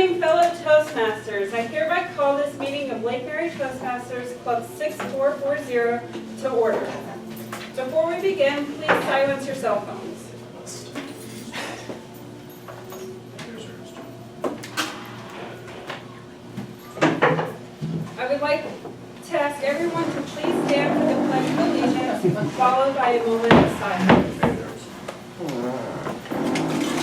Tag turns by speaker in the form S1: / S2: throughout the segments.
S1: morning, fellow Toastmasters. I hereby call this meeting of Lake Mary Toastmasters Club 6440 to order. Before we begin, please silence your cell phones. I would like to ask everyone to please stand for the Pledge of Allegiance, followed by a moment of silence.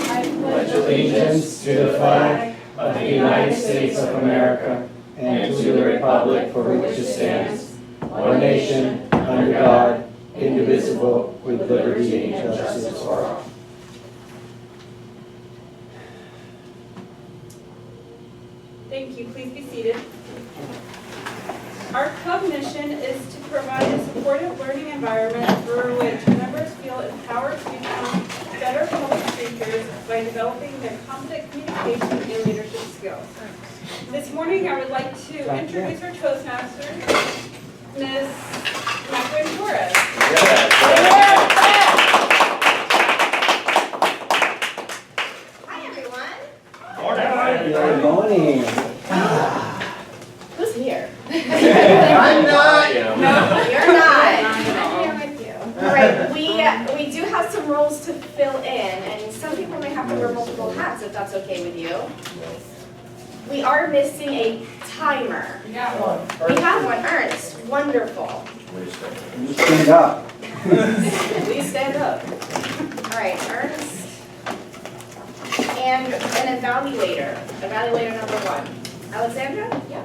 S1: I
S2: pledge allegiance to the flag of the United States of America and to the republic for which it stands, one nation, under God, indivisible, with liberty and justice for all.
S1: Thank you. Please be seated. Our club mission is to provide a supportive learning environment through which members feel empowered to become better public speakers by developing their competent communication and leadership skills. This morning, I would like to introduce our Toastmaster, Ms. Macarena T.
S3: Hi, everyone.
S2: Good morning.
S3: Who's here?
S4: I'm not.
S3: No, you're not. I'm here with you. All right, we do have some roles to fill in, and some people may have to wear multiple hats if that's okay with you. We are missing a timer.
S4: We got one.
S3: We have one, Ernst. Wonderful.
S2: You stand up.
S3: Please stand up. All right, Ernst. And an evaluator. Evaluator number 1. Alexandra? Yeah.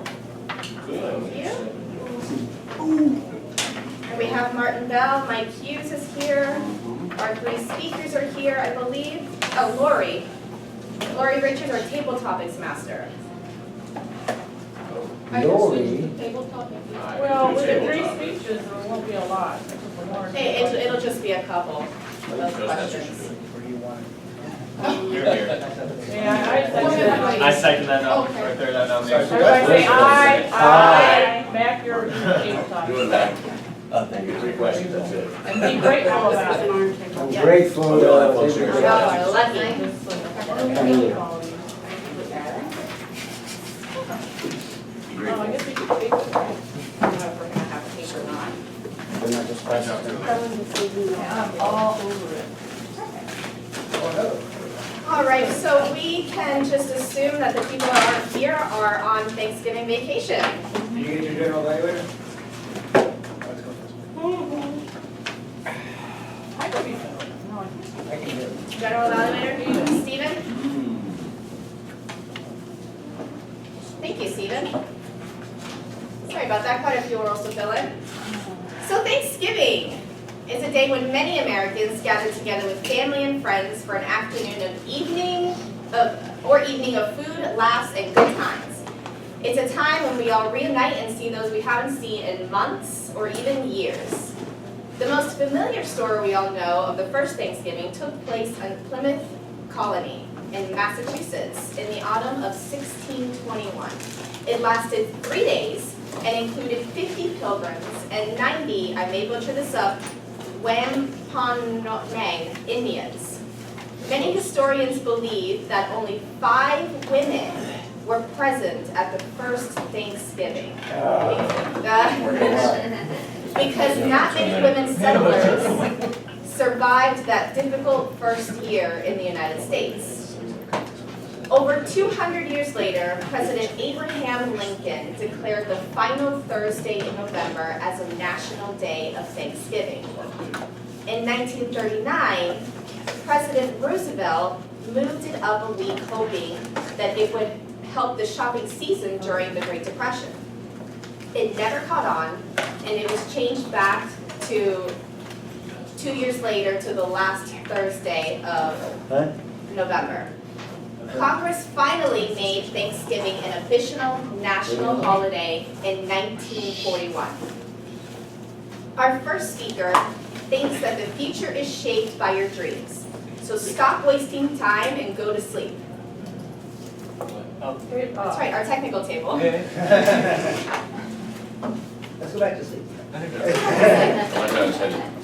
S3: Thank you. And we have Martin Bell, Mike Hughes is here. Our 3 speakers are here, I believe. Oh, Lori. Lori Richards, our table topics master.
S2: Lori.
S5: Well, with the 3 speeches, there won't be a lot.
S3: Hey, it'll just be a couple of those questions.
S5: Yeah,
S4: I second that note.
S3: Okay.
S4: Right there, that nomination.
S5: everybody say aye,
S2: Aye.
S5: Mac, you're table top.
S4: Do it back. Thank you. 3 questions, that's it.
S5: And be grateful about it.
S2: I'm grateful.
S3: Y'all are lucky.
S5: Oh, I guess we could take it.
S3: I don't know if we're gonna have paper or not.
S2: They're not just questions.
S5: I'm all over it.
S3: All right, so we can just assume that the people that aren't here are on Thanksgiving vacation.
S4: Do you get your general evaluator?
S5: I could be, no, I can't.
S4: I can do it.
S3: General evaluator, Stephen? Thank you, Stephen. Sorry about that, quite a few roles to fill in. So Thanksgiving is a day when many Americans gather together with family and friends for an afternoon of evening of food, laughs, and good times. It's a time when we all reunite and see those we haven't seen in months or even years. The most familiar story we all know of the first Thanksgiving took place on Plymouth Colony in Massachusetts in the autumn of 1621. It lasted 3 days and included 50 pilgrims and 90, I may butcher this up, Wampanoag Indians. Many historians believe that only 5 women were present at the first Thanksgiving. Because not many women settlers survived that difficult first year in the United States. Over 200 years later, President Abraham Lincoln declared the final Thursday in November as a national day of Thanksgiving. In 1939, President Roosevelt moved it up a week, hoping that it would help the shopping season during the Great Depression. It never caught on, and it was changed back to 2 years later to the last Thursday of November. Congress finally made Thanksgiving an official national holiday in 1941. Our first speaker thinks that the future is shaped by your dreams. So stop wasting time and go to sleep. That's right, our technical table.
S4: Okay.
S6: Let's go back to sleep.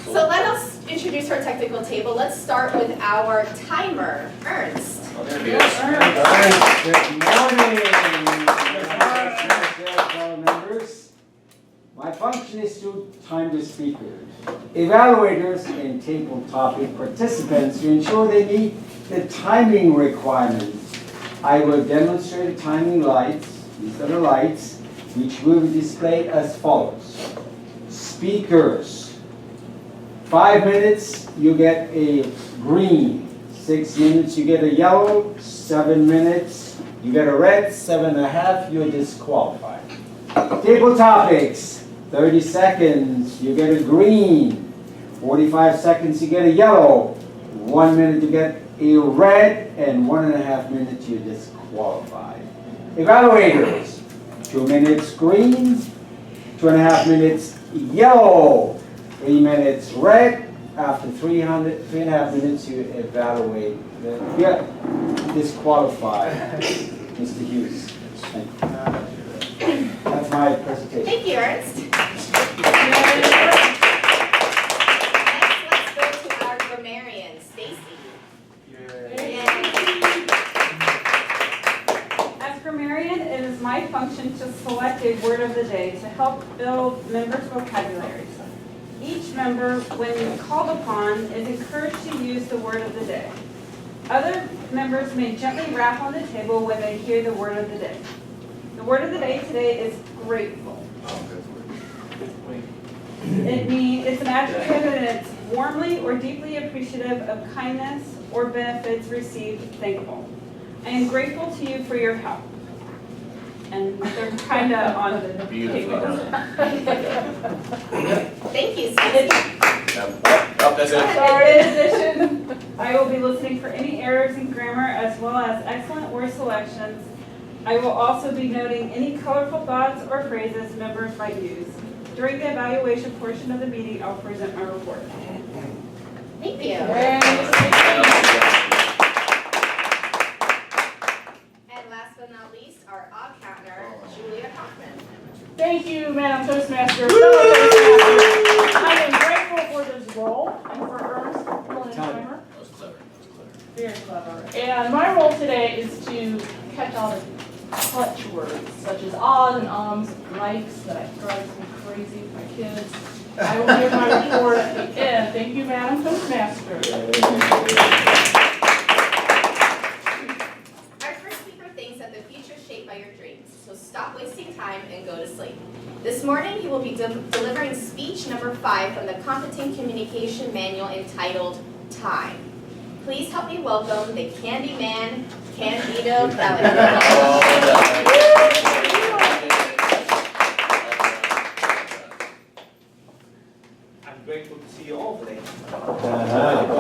S3: So let us introduce our technical table. Let's start with our timer, Ernst.
S4: Oh, there he is.
S2: right, good morning, fellow members. My function is to time the speakers, evaluators, and table topic participants to ensure they meet the timing requirements. I will demonstrate the timing lights, these are the lights, which will be displayed as follows. Speakers, 5 minutes, you get a green. 6 minutes, you get a yellow. 7 minutes, you get a red. 7.5, you're disqualified. Table topics, 30 seconds, you get a green. 45 seconds, you get a yellow. 1 minute, you get a red. And 1.5 minutes, you're disqualified. Evaluators, 2 minutes green, 2.5 minutes yellow, 3 minutes red. After 3.5 minutes, you evaluate. Yeah, disqualified, Mr. Hughes. Thank you. That's my presentation.
S3: Thank you, Ernst. Next, let's go to our grammarian, Stacy. Yay.
S1: As grammarian, it is my function to select a word of the day to help build members' vocabularies. Each member, when called upon, is encouraged to use the word of the day. Other members may gently rap on the table when they hear the word of the day. The word of the day today is grateful. It's an adjective and it's warmly or deeply appreciative of kindness or benefits received, thankful. I am grateful to you for your help. And they're kind of on the table.
S3: Thank you, Stacy.
S4: That's it.
S1: In addition, I will be listening for any errors in grammar as well as excellent word selections. I will also be noting any colorful thoughts or phrases members might use. During the evaluation portion of the meeting, I'll present my report.
S3: Thank you. And last but not least, our odd counter, Julia Hoffman.
S5: Thank you, Madam Toastmaster. Fellow Toastmasters, I am grateful for this role and for Ernst pulling the timer.
S4: That was clever.
S5: Very clever. And my role today is to catch all the clutch words, such as ahs and ums, likes that drives me crazy with my kids. I will give my report at the end. Thank you, Madam Toastmaster.
S3: Our first speaker thinks that the future is shaped by your dreams, so stop wasting time and go to sleep. This morning, he will be delivering speech number 5 from the Competent Communication Manual entitled Time. Please help me welcome the Candy Man, Candido.
S6: I'm grateful to see you all today.
S2: Uh-huh.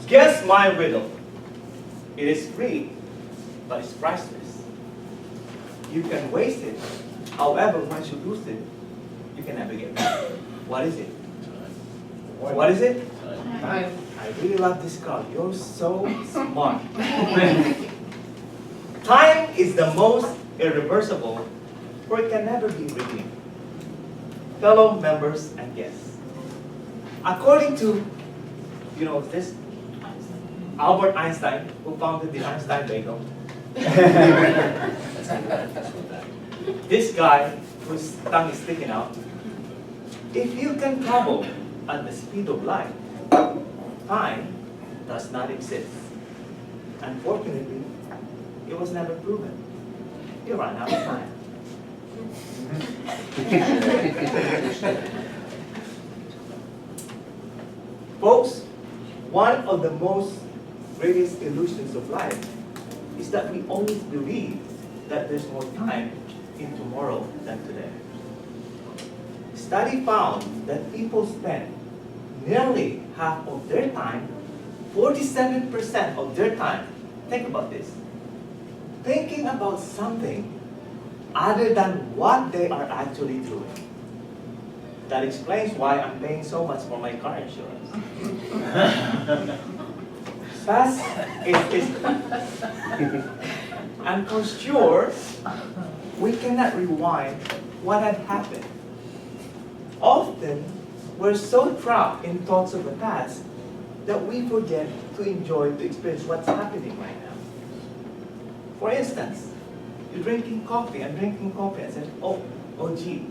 S6: Guess my riddle. It is free, but it's priceless. You can waste it. However, once you lose it, you can never get it back. What is it? What is it?
S5: Time.
S6: I really love this card. You're so smart. Time is the most irreversible, for it can never be redeemed. Fellow members and guests, according to, this Albert Einstein, who founded the Einstein bagel, this guy whose tongue is sticking out, if you can travel at the speed of light, time does not exist. Unfortunately, it was never proven. You ran out of time. Folks, one of the most greatest illusions of life is that we always believe that there's more time in tomorrow than today. Study found that people spend nearly half of their time, 47% of their time, think about this, thinking about something other than what they are actually doing. That explains why I'm paying so much for my car insurance. Fast is and for sure, we cannot rewind what had happened. Often, we're so trapped in thoughts of the past that we forget to enjoy, to experience what's happening right now. For instance, you're drinking coffee, I'm drinking coffee, and say, oh gee,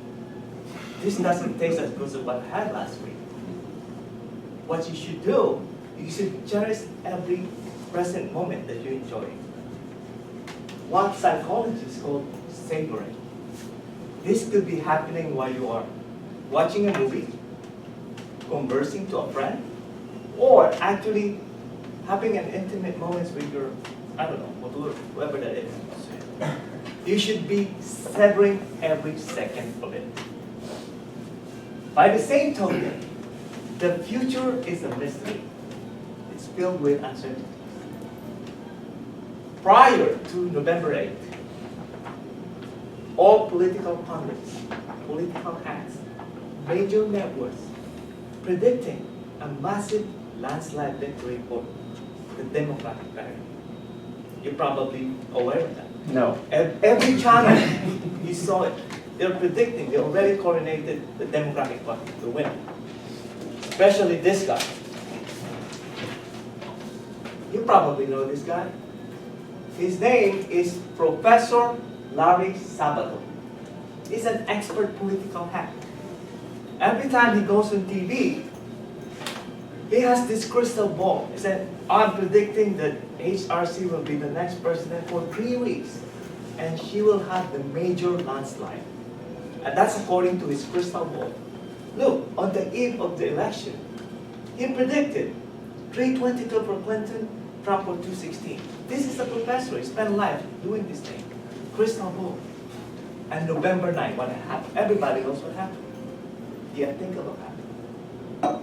S6: this doesn't taste as good as what I had last week. What you should do, you should cherish every present moment that you enjoy. What psychologists call savoring. This could be happening while you are watching a movie, conversing to a friend, or actually having an intimate moments with your, I don't know, whoever that is. You should be savoring every second of it. By the same token, the future is a mystery. It's filled with uncertainties. Prior to November 8th, all political pundits, political hacks, major networks predicting a massive landslide victory for the Democratic Party. You're probably aware of that.
S2: No.
S6: Every channel, you saw it. They're predicting, they already coronated the Democratic Party to win. Especially this guy. You probably know this guy. His name is Professor Larry Sabato. He's an expert political hack. Every time he goes on TV, he has this crystal ball. He said, I'm predicting that HRC will be the next president for 3 weeks. And she will have the major landslide. And that's according to his crystal ball. Look, on the eve of the election, he predicted 322 for Clinton, Trump for 216. This is a professor. He spent life doing this thing. Crystal ball. And November 9, what happened? Everybody knows what happened. Yeah, think about that.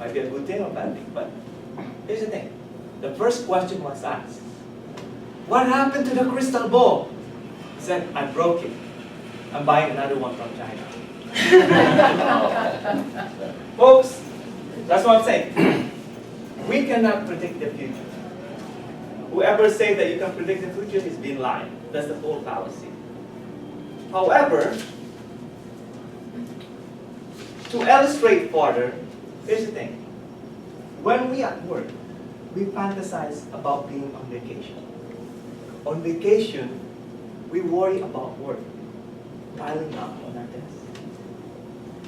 S6: Might be a good thing or bad thing, but here's the thing. The first question was asked. What happened to the crystal ball? He said, I broke it. I'm buying another one from China. Folks, that's what I'm saying. We cannot predict the future. Whoever says that you can predict the future is being lying. That's the whole fallacy. However, to illustrate further, here's the thing. When we at work, we fantasize about being on vacation. On vacation, we worry about work piling up on our desk.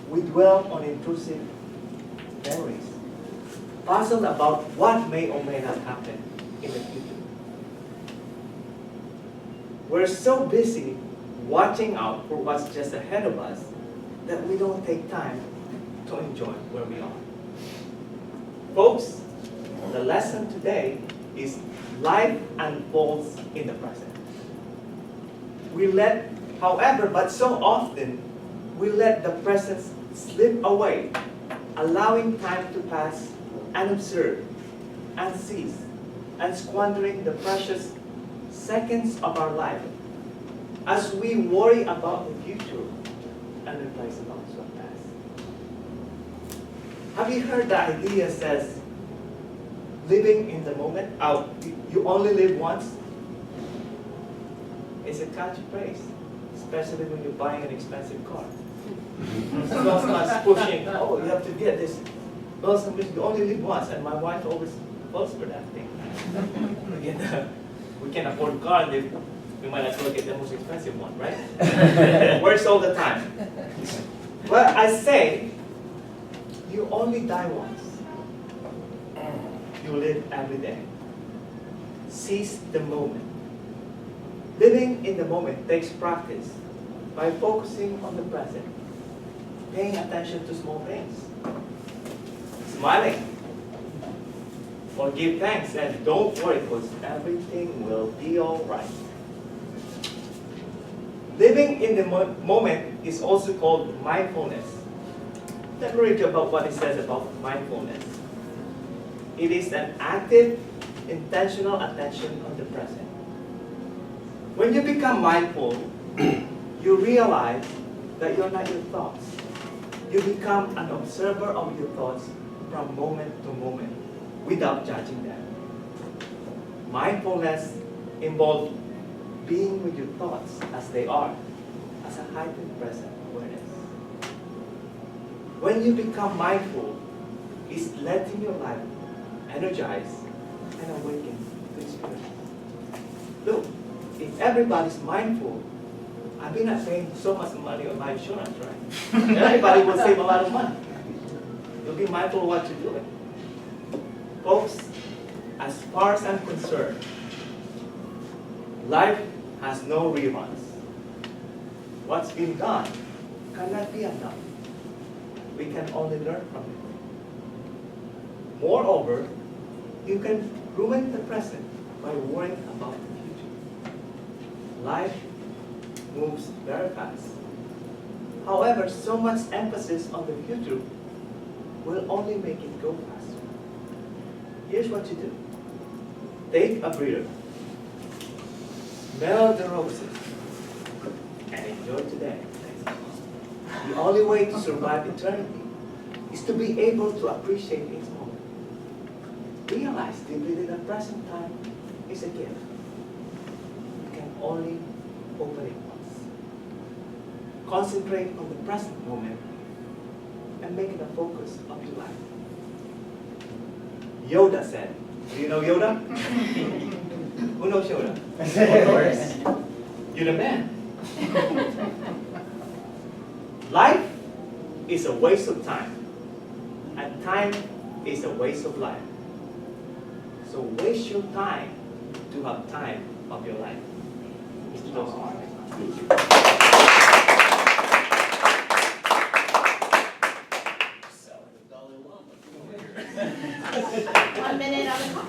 S6: We dwell on intrusive memories, puzzled about what may or may not happen in the future. We're so busy watching out for what's just ahead of us that we don't take time to enjoy where we are. Folks, the lesson today is life unfolds in the present. But so often, we let the present slip away, allowing time to pass unobserved, unseized, and squandering the precious seconds of our life as we worry about the future and replace about what's past. Have you heard the idea says, living in the moment? You only live once? It's a catchphrase, especially when you're buying an expensive car. Someone starts pushing, oh, you have to get this. Well, you only live once, and my wife always falls for that thing. We can afford a car, and we might as well get the most expensive one, right? Works all the time. Well, I say, you only die once. You live every day. Seize the moment. Living in the moment takes practice by focusing on the present, paying attention to small things, smiling, or give thanks, and don't worry because everything will be all right. Living in the moment is also called mindfulness. Let me read you about what it says about mindfulness. It is an active, intentional attention on the present. When you become mindful, you realize that you're not your thoughts. You become an observer of your thoughts from moment to moment without judging them. Mindfulness involves being with your thoughts as they are, as a heightened present awareness. When you become mindful, it's letting your life energized, and awakened to experience. Look, if everybody's mindful, I've been not paying so much money on my insurance, right? Everybody will save a lot of money. You'll be mindful of what you're doing. Folks, as far as I'm concerned, life has no reruns. What's been done cannot be undone. We can only learn from it. Moreover, you can ruin the present by worrying about the future. Life moves very fast. However, so much emphasis on the future will only make it go faster. Here's what you do. Take a breather. Smell the roses and enjoy today. The only way to survive eternity is to be able to appreciate its moment. Realize deeply that the present time is a gift. You can only open it once. Concentrate on the present moment and make it a focus of your life. Yoda said, do you know Yoda? Who knows Yoda?
S2: Of course.
S6: You're the man. Life is a waste of time, and time is a waste of life. So waste your time to have time of your life. Mr. Toastmaster.
S3: 1 minute on the clock.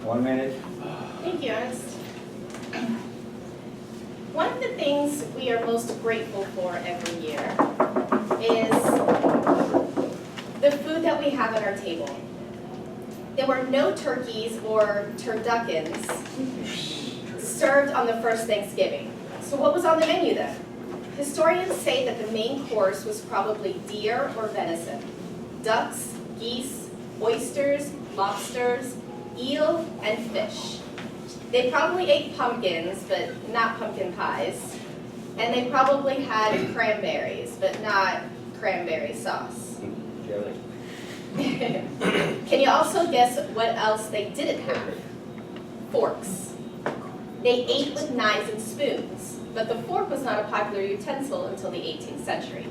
S2: One minute.
S3: Thank you, Ernest. One of the things we are most grateful for every year is the food that we have at our table. There were no turkeys or turduckens served on the first Thanksgiving. So what was on the menu then? Historians say that the main course was probably deer or venison, ducks, geese, oysters, lobsters, eel, and fish. They probably ate pumpkins, but not pumpkin pies. And they probably had cranberries, but not cranberry sauce.
S2: Jelly.
S3: Can you also guess what else they didn't have? Forks. They ate with knives and spoons, but the fork was not a popular utensil until the 18th century.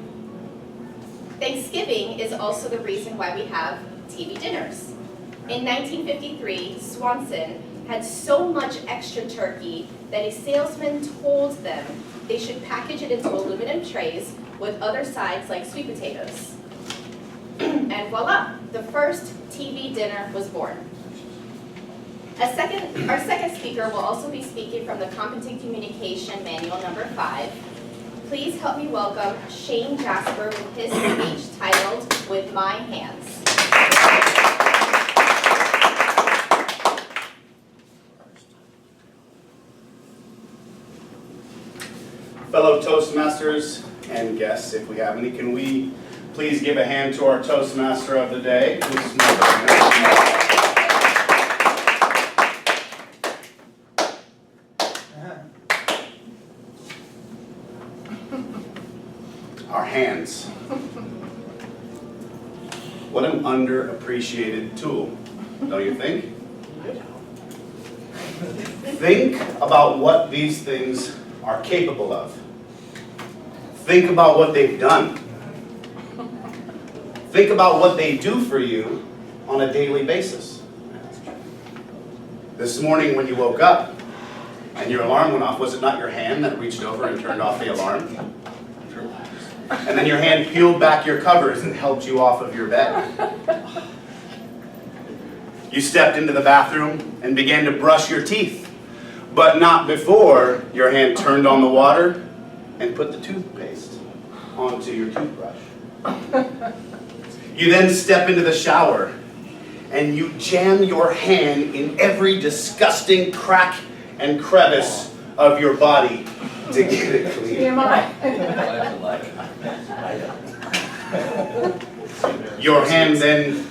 S3: Thanksgiving is also the reason why we have TV dinners. In 1953, Swanson had so much extra turkey that a salesman told them they should package it into aluminum trays with other sides like sweet potatoes. And voila, the first TV dinner was born. Our second speaker will also be speaking from the Competent Communication Manual number 5. Please help me welcome Shayne Jasper with his speech titled, With My Hands.
S7: Fellow Toastmasters and guests, if we have any, can we please give a hand to our Toastmaster of the day? Our hands. What an underappreciated tool, don't you think? Think about what these things are capable of. Think about what they've done. Think about what they do for you on a daily basis. This morning when you woke up and your alarm went off, was it not your hand that reached over and turned off the alarm? And then your hand peeled back your covers and helped you off of your bed. You stepped into the bathroom and began to brush your teeth, but not before your hand turned on the water and put the toothpaste onto your toothbrush. You then step into the shower and you jam your hand in every disgusting crack and crevice of your body to get it clean. Your hand then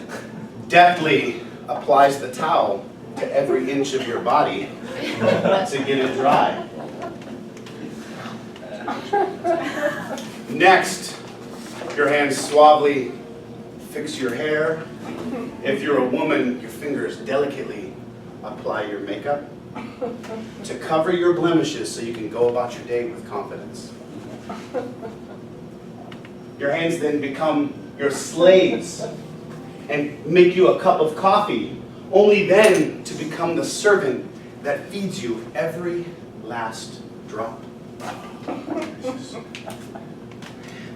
S7: deftly applies the towel to every inch of your body to get it dry. Next, your hands suavely fix your hair. If you're a woman, your fingers delicately apply your makeup to cover your blemishes so you can go about your day with confidence. Your hands then become your slaves and make you a cup of coffee, only then to become the servant that feeds you every last drop.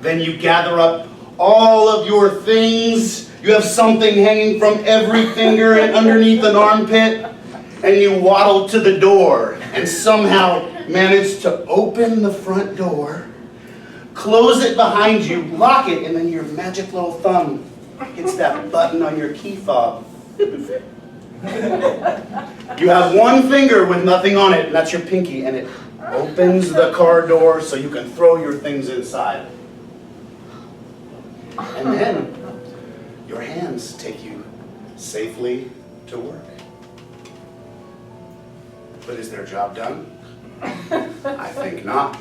S7: Then you gather up all of your things. You have something hanging from every finger and underneath an armpit, and you waddle to the door and somehow manage to open the front door, close it behind you, lock it, and then your magic little thumb hits that button on your key fob. You have one finger with nothing on it, and that's your pinky, and it opens the car door so you can throw your things inside. And then your hands take you safely to work. But is their job done? I think not.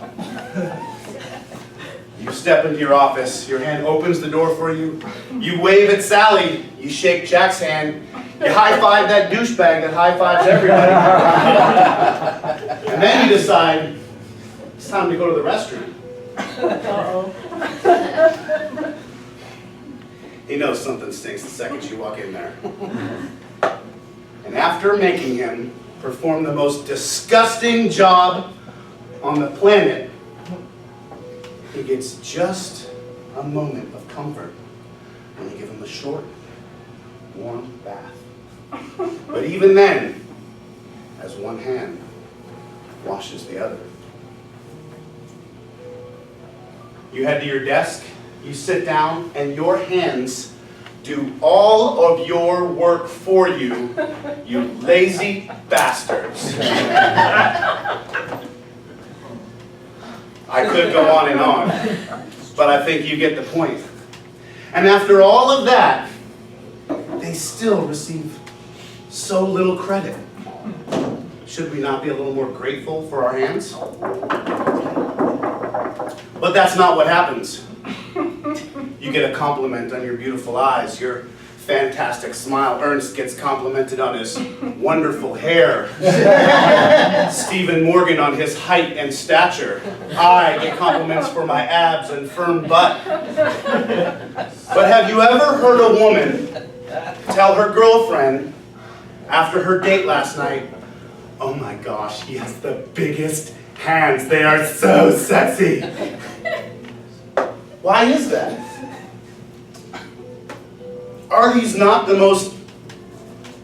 S7: You step into your office, your hand opens the door for you, you wave at Sally, you shake Jack's hand, you high-five that douchebag that high-fives everybody. And then you decide, it's time to go to the restroom. He knows something stinks the second you walk in there. And after making him perform the most disgusting job on the planet, he gets just a moment of comfort when you give him a short, warm bath. But even then, as one hand washes the other. You head to your desk, you sit down, and your hands do all of your work for you, you lazy bastards. I could go on and on, but I think you get the point. And after all of that, they still receive so little credit. Should we not be a little more grateful for our hands? But that's not what happens. You get a compliment on your beautiful eyes, your fantastic smile. Ernst gets complimented on his wonderful hair. Stephen Morgan on his height and stature. I get compliments for my abs and firm butt. But have you ever heard a woman tell her girlfriend after her date last night, "Oh my gosh, he has the biggest hands. They are so sexy." Why is that? Are these not the most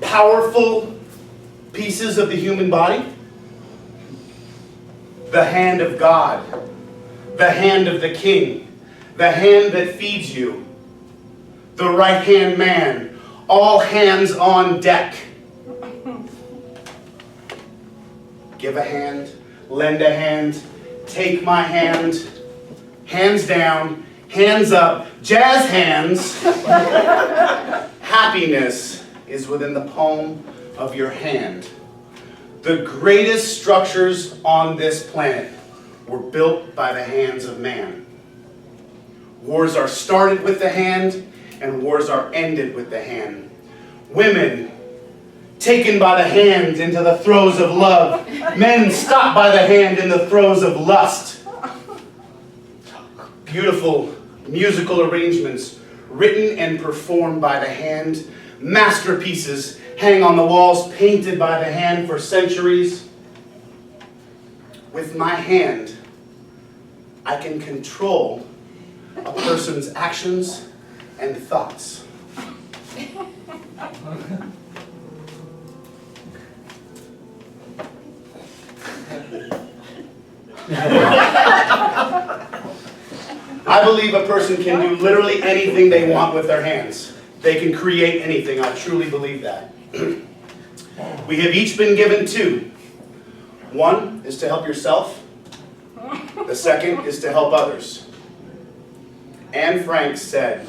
S7: powerful pieces of the human body? The hand of God, the hand of the King, the hand that feeds you, the right-hand man, all hands on deck. Give a hand, lend a hand, take my hand, hands down, hands up, jazz hands. Happiness is within the palm of your hand. The greatest structures on this planet were built by the hands of man. Wars are started with the hand, and wars are ended with the hand. Women taken by the hand into the throes of love. Men stopped by the hand in the throes of lust. beautiful musical arrangements written and performed by the hand, masterpieces hang on the walls painted by the hand for centuries. With my hand, I can control a person's actions and thoughts. I believe a person can do literally anything they want with their hands. They can create anything. I truly believe that. We have each been given two. One is to help yourself. The second is to help others. Anne Frank said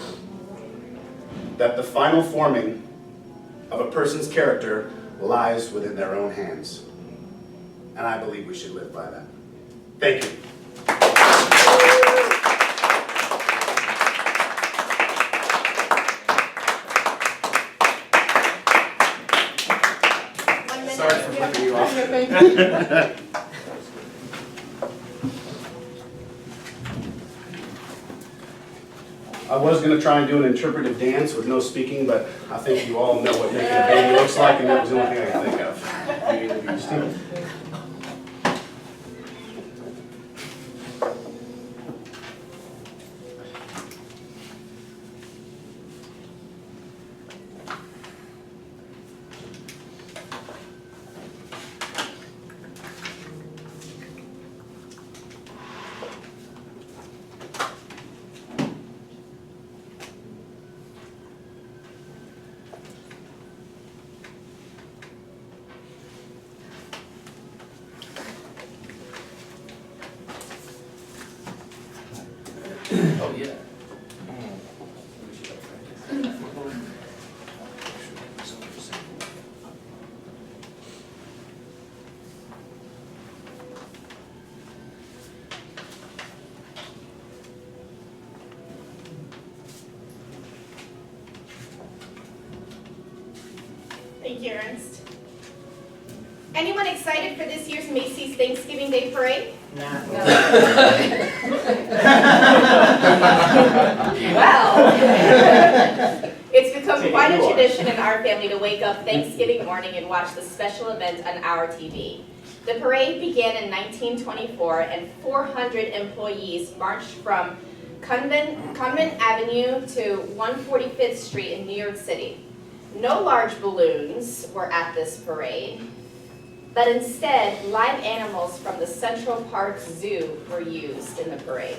S7: that the final forming of a person's character lies within their own hands. And I believe we should live by that. Thank you. Sorry for flipping you off. I was going to try and do an interpretive dance with no speaking, but I think you all know what making a baby looks like, and that was the only thing I could think of. Oh, yeah.
S3: Thank you, Ernst. Anyone excited for this year's Macy's Thanksgiving Day Parade? Well, it's become quite a tradition in our family to wake up Thanksgiving morning and watch the special event on our TV. The parade began in 1924 and 400 employees marched from Convent Avenue to 145th Street in New York City. No large balloons were at this parade, but instead, live animals from the Central Park Zoo were used in the parade.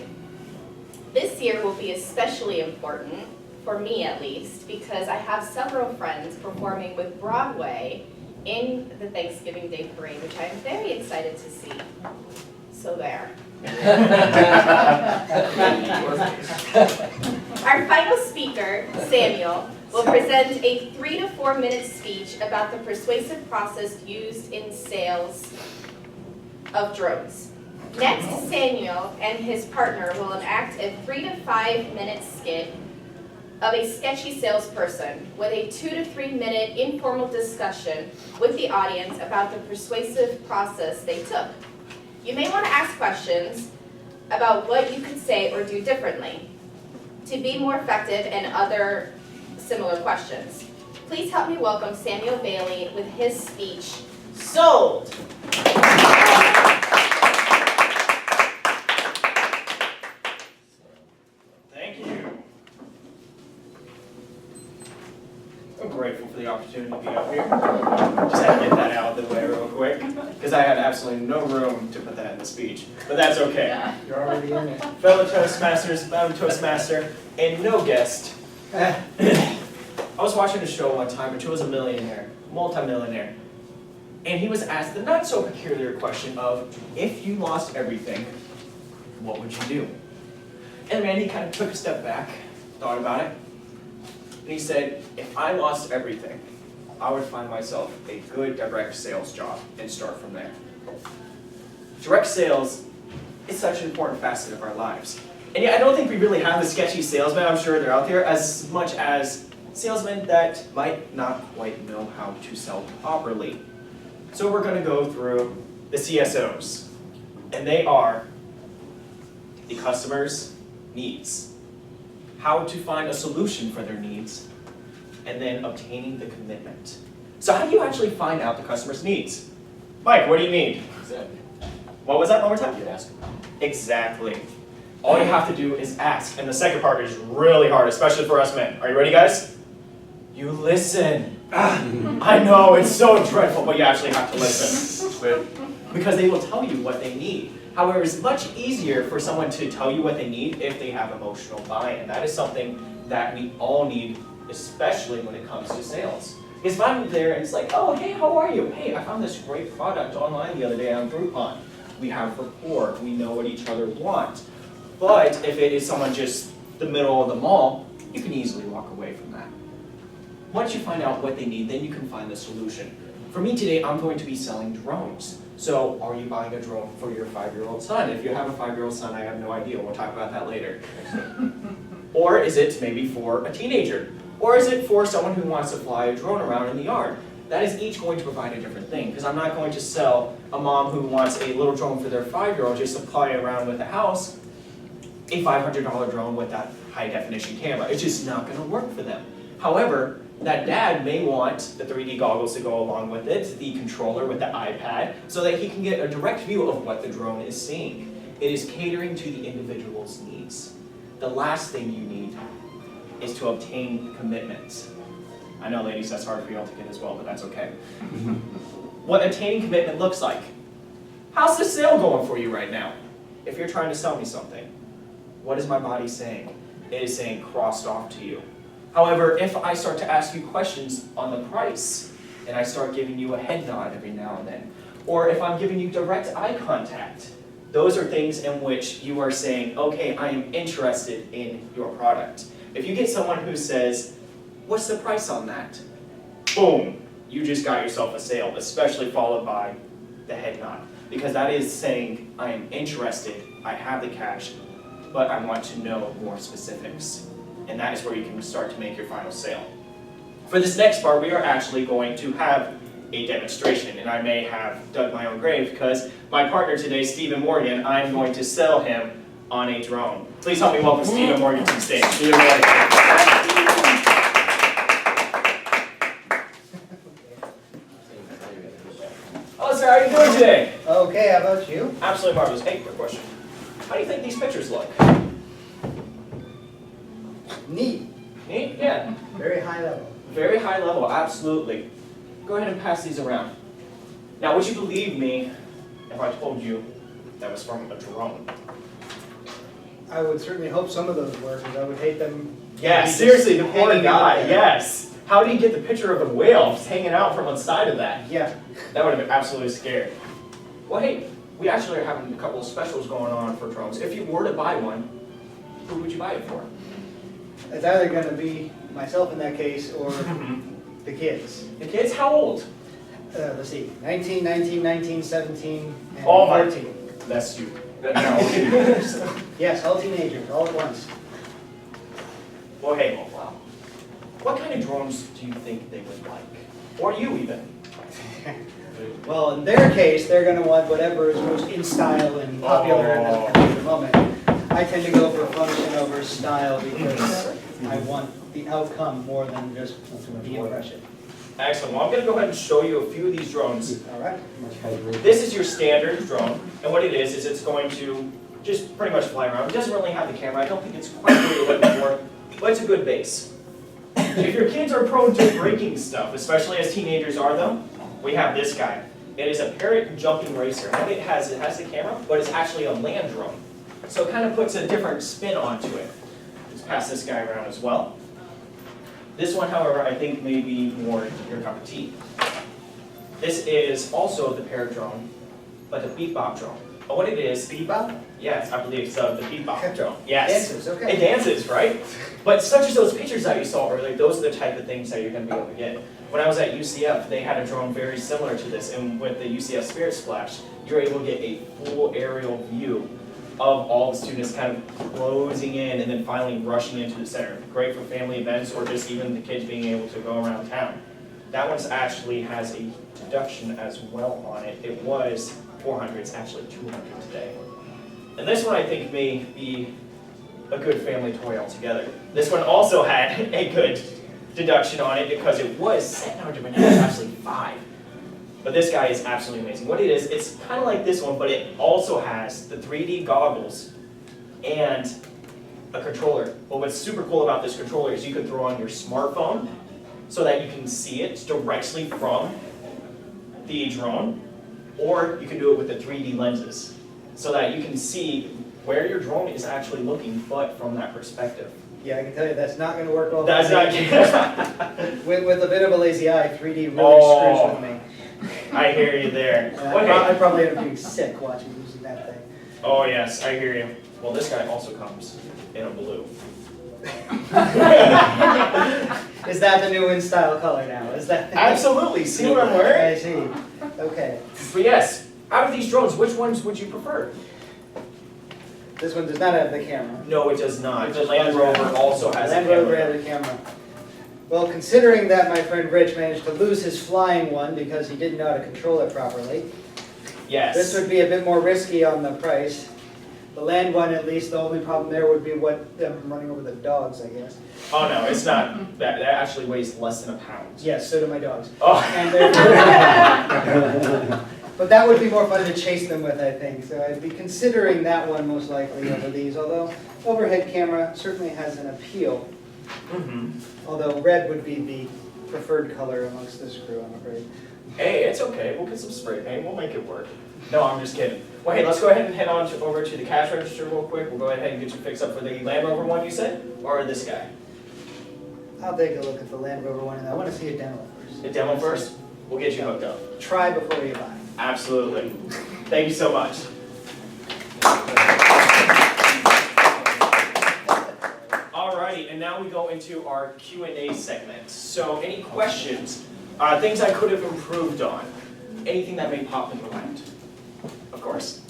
S3: This year will be especially important, for me at least, because I have several friends performing with Broadway in the Thanksgiving Day Parade, which I am very excited to see. So there. Our final speaker, Samuel, will present a 3 to 4 minute speech about the persuasive process used in sales of drones. Next, Samuel and his partner will enact a 3 to 5 minute skit of a sketchy salesperson with a 2 to 3 minute informal discussion with the audience about the persuasive process they took. You may want to ask questions about what you could say or do differently to be more effective and other similar questions. Please help me welcome Samuel Bailey with his speech, Sold!
S8: Thank you. I'm grateful for the opportunity to be up here. Just had to get that out of the way real quick, because I had absolutely no room to put that in the speech. But that's okay.
S2: You're already in it.
S8: Fellow Toastmasters, I'm a Toastmaster, and no guest. I was watching a show one time, which was a millionaire, multi-millionaire, and he was asked the not so peculiar question of, if you lost everything, what would you do? And man, he kind of took a step back, thought about it, and he said, if I lost everything, I would find myself a good direct sales job and start from there. Direct sales is such an important facet of our lives. And yeah, I don't think we really have the sketchy salesmen, I'm sure they're out there, as much as salesmen that might not quite know how to sell properly. So we're going to go through the CSOs. And they are the customers, needs, how to find a solution for their needs, and then obtaining the commitment. So how do you actually find out the customer's needs? Mike, what do you need?
S4: Exactly.
S8: What was that one more time?
S4: You ask them.
S8: Exactly. All you have to do is ask. And the second part is really hard, especially for us men. Are you ready, guys? You listen. I know, it's so dreadful, but you actually have to listen. Because they will tell you what they need. However, it's much easier for someone to tell you what they need if they have emotional buy-in. That is something that we all need, especially when it comes to sales. Because if I'm there and it's like, oh, hey, how are you? Hey, I found this great product online the other day on Groupon. We have rapport, we know what each other want. But if it is someone just the middle of the mall, you can easily walk away from that. Once you find out what they need, then you can find the solution. For me today, I'm going to be selling drones. So are you buying a drone for your 5-year-old son? If you have a 5-year-old son, I have no idea. We'll talk about that later. Or is it maybe for a teenager? Or is it for someone who wants to fly a drone around in the yard? That is each going to provide a different thing, because I'm not going to sell a mom who wants a little drone for their 5-year-old just to play around with the house, a $500 drone with that high definition camera. It's just not going to work for them. However, that dad may want the 3D goggles to go along with it, the controller with the iPad, so that he can get a direct view of what the drone is seeing. It is catering to the individual's needs. The last thing you need is to obtain commitment. I know, ladies, that's hard for y'all to get as well, but that's okay. What obtaining commitment looks like. How's the sale going for you right now? If you're trying to sell me something, what is my body saying? It is saying crossed off to you. However, if I start to ask you questions on the price, and I start giving you a head nod every now and then, or if I'm giving you direct eye contact, those are things in which you are saying, okay, I am interested in your product. If you get someone who says, what's the price on that? Boom, you just got yourself a sale, especially followed by the head nod. Because that is saying, I am interested, I have the cash, but I want to know more specifics. And that is where you can start to make your final sale. For this next part, we are actually going to have a demonstration, and I may have dug my own grave because my partner today, Stephen Morgan, I'm going to sell him on a drone. Please help me welcome Stephen Morgan to the stage. Stephen Morgan. Hello, sir. How are you doing today?
S2: Okay, how about you?
S8: Absolutely marvelous. Hey, quick question. How do you think these pictures look?
S2: Neat.
S8: Neat? Yeah.
S2: Very high level.
S8: Very high level, absolutely. Go ahead and pass these around. Now, would you believe me if I told you that was from a drone?
S2: I would certainly hope some of those were, because I would hate them.
S8: Yeah,
S2: just
S8: seriously, the poor
S2: hanging
S8: guy,
S2: out there.
S8: yes. How did he get the picture of the whale just hanging out from inside of that?
S2: Yeah.
S8: That would have been absolutely scary. Well, hey, we actually are having a couple of specials going on for drones. If you were to buy one, who would you buy it for?
S2: It's either going to be myself in that case or the kids.
S8: The kids, how old?
S2: Let's see, 19, 19, 19, 17, and
S8: Oh my-
S2: 14.
S8: That's you.
S2: Yes, all teenagers, all at once.
S8: Well, hey, wow. What kind of drones do you think they would like? Or you even?
S2: Well, in their case, they're going to want whatever is most in style and popular at the moment. I tend to go for function over style because I want the outcome more than just the impression.
S8: Excellent. Well, I'm going to go ahead and show you a few of these drones.
S2: All right.
S8: This is your standard drone, and what it is it's going to just pretty much fly around. It doesn't really have the camera. I don't think it's quite what you're looking for, but it's a good base. If your kids are prone to breaking stuff, especially as teenagers are though, we have this guy. It is a parrot jumping racer. What it has the camera, but it's actually a land drone. So it kind of puts a different spin onto it. Let's pass this guy around as well. This one, however, I think may be more your cup of tea. This is also the parrot drone, but the bebop drone. But what it is,
S2: Bebop?
S8: yes, I believe so, the bebop drone. Yes.
S2: Dances, okay.
S8: It dances, right? But such as those pictures that you saw earlier, those are the type of things that you're going to be able to get. When I was at UCF, they had a drone very similar to this, and with the UCF Spirit Splash, you're able to get a full aerial view of all the students kind of closing in and then finally rushing into the center. Great for family events or just even the kids being able to go around town. That one actually has a deduction as well on it. It was 400, it's actually 200 today. And this one I think may be a good family toy altogether. This one also had a good deduction on it because it was 700, but now it's actually 5. But this guy is absolutely amazing. What it is, it's kind of like this one, but it also has the 3D goggles and a controller. But what's super cool about this controller is you can throw on your smartphone so that you can see it directly from the drone, or you can do it with the 3D lenses so that you can see where your drone is actually looking, but from that perspective.
S2: Yeah, I can tell you that's not going to work well.
S8: That's not.
S2: With a bit of a lazy eye, 3D really
S8: Oh.
S2: screws with me.
S8: I hear you there.
S2: I probably end up being sick watching using that thing.
S8: Oh yes, I hear you. Well, this guy also comes in a blue.
S2: Is that the new in-style color now? Is that?
S8: Absolutely. See what I'm wearing?
S2: I see. Okay.
S8: But yes, out of these drones, which ones would you prefer?
S2: This one does not have the camera.
S8: No, it does not.
S2: It
S8: The
S2: just
S8: Land
S2: runs
S8: Rover
S2: around.
S8: also has a
S2: Land Rover
S8: camera.
S2: has a camera. Well, considering that my friend Rich managed to lose his flying one because he didn't know how to control it properly,
S8: Yes.
S2: this would be a bit more risky on the price. The land one, at least, the only problem there would be what them running over the dogs, I guess.
S8: Oh no, it's not. That actually weighs less than a pound.
S2: Yes, so do my dogs.
S8: Oh.
S2: And but that would be more fun to chase them with, I think. So I'd be considering that one most likely over these. Although overhead camera certainly has an appeal.
S8: Mm-hmm.
S2: Although red would be the preferred color amongst this crew, I'm afraid.
S8: Hey, it's okay. We'll get some spray paint. We'll make it work. No, I'm just kidding. Well, hey, let's go ahead and head on over to the cash register real quick. We'll go ahead and get you fixed up for the Land Rover one you said, or this guy.
S2: I'll take a look at the Land Rover one, and I want to see a demo first.
S8: The demo first. We'll get you hooked up.
S2: Try before you buy.
S8: Absolutely. Thank you so much. Alrighty, and now we go into our Q&A segment. So any questions, things I could have improved on, anything that may pop in your mind? Of course.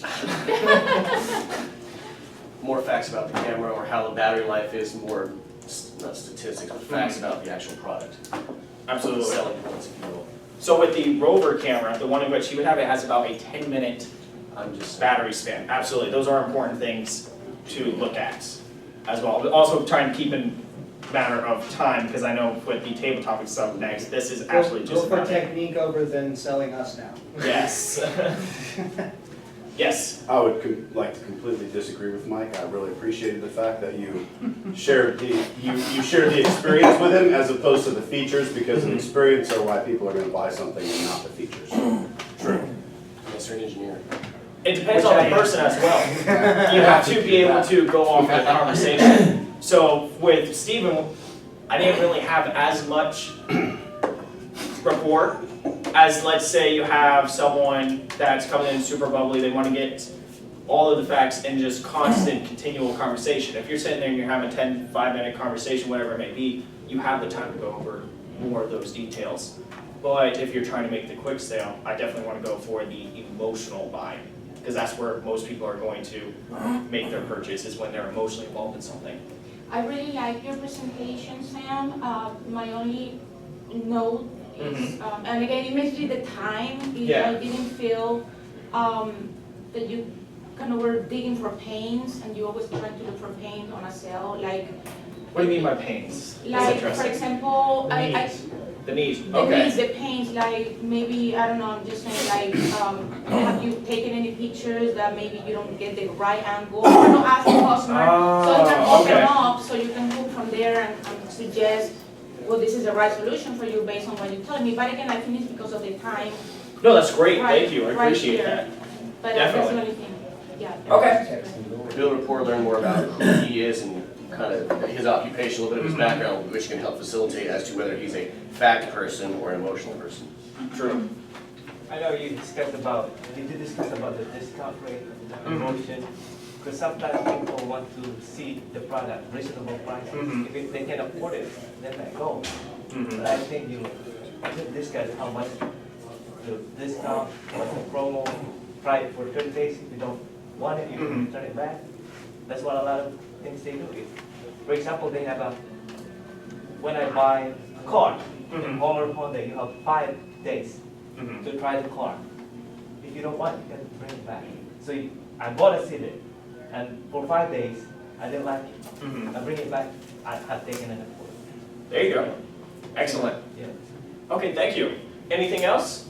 S4: More facts about the camera or how the battery life is, more, not statistics, but facts about the actual product.
S8: Absolutely.
S4: Selling points, if you will.
S8: So with the Rover camera, the one in which you would have, it has about a 10-minute battery span. Absolutely, those are important things to look at as well. But also trying to keep in matter of time, because I know with the table topic stuff next, this is absolutely just
S2: Go for
S8: about it.
S2: technique over than selling us now.
S8: Yes. Yes.
S7: I would like to completely disagree with Mike. I really appreciated the fact that you shared you shared the experience with him as opposed to the features, because the experience are why people are going to buy something and not the features.
S8: True.
S4: Yes, you're an engineer.
S8: It depends on the person as well. You have to be able to go off the conversation. So with Stephen, I didn't really have as much rapport as, let's say, you have someone that's coming in super bubbly, they want to get all of the facts and just constant, continual conversation. If you're sitting there and you're having a 5-minute conversation, whatever it may be, you have the time to go over more of those details. But if you're trying to make the quick sale, I definitely want to go for the emotional buy, because that's where most people are going to make their purchase, is when they're emotionally involved in something.
S9: I really like your presentation, Sam. My only note is, and again, it makes me the time. I didn't feel that you kind of were digging for pains, and you always trying to look for pains on a sale. Like,
S8: What do you mean by pains? That's
S9: like for
S8: interesting.
S9: example,
S8: The needs,
S9: the
S8: okay.
S9: needs, the pains, like maybe, I don't know, I'm just saying, like, have you taken any pictures that maybe you don't get the right angle? Or not ask the customer, so you can open
S8: okay.
S9: up, so you can go from there and suggest, well, this is the right solution for you based on what you're telling me. But again, I think it's because of the time.
S8: No, that's great,
S9: Right,
S8: thank you, I
S9: right
S8: appreciate
S9: here.
S8: that.
S9: But that's the
S8: Definitely.
S9: only thing, yeah.
S8: Okay.
S4: Build a rapport, learn more about who he is and kind of his occupation, a little bit of his background, which can help facilitate as to whether he's a fact person or an emotional person.
S8: True.
S6: I know you did discuss about the discount rate, the promotion, because sometimes people want to see the product, reasonable prices. If they can afford it, then they go. But I think you discuss how much the discount, what's the promo, try it for 30 days. If you don't want it, you can return it back. That's what a lot of things they do. For example, they have when I buy a car, in Honor Honda, you have 5 days to try the car. If you don't want it, you can bring it back. So I bought a Civic, and for 5 days, I didn't like it.
S8: Mhm.
S6: I bring it back. I've taken it before.
S8: There you go. Excellent.
S6: Yeah.
S8: Okay, thank you. Anything else?